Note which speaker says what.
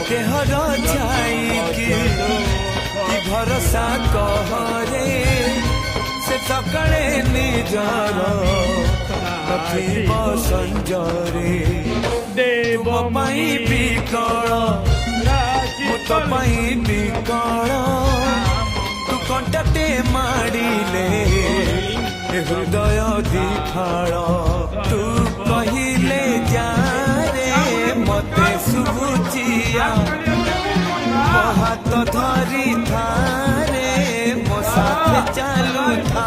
Speaker 1: There छाई की भरोसा कहरे से सकाळे निजार संजरे देव पाई विकल मुत पाई विकल तू कंटाटे मारिले हृदय दिखाड़ तू कहिले जा रे मते सुबुचिया हाथ धरी था रे मो साथ चालू था।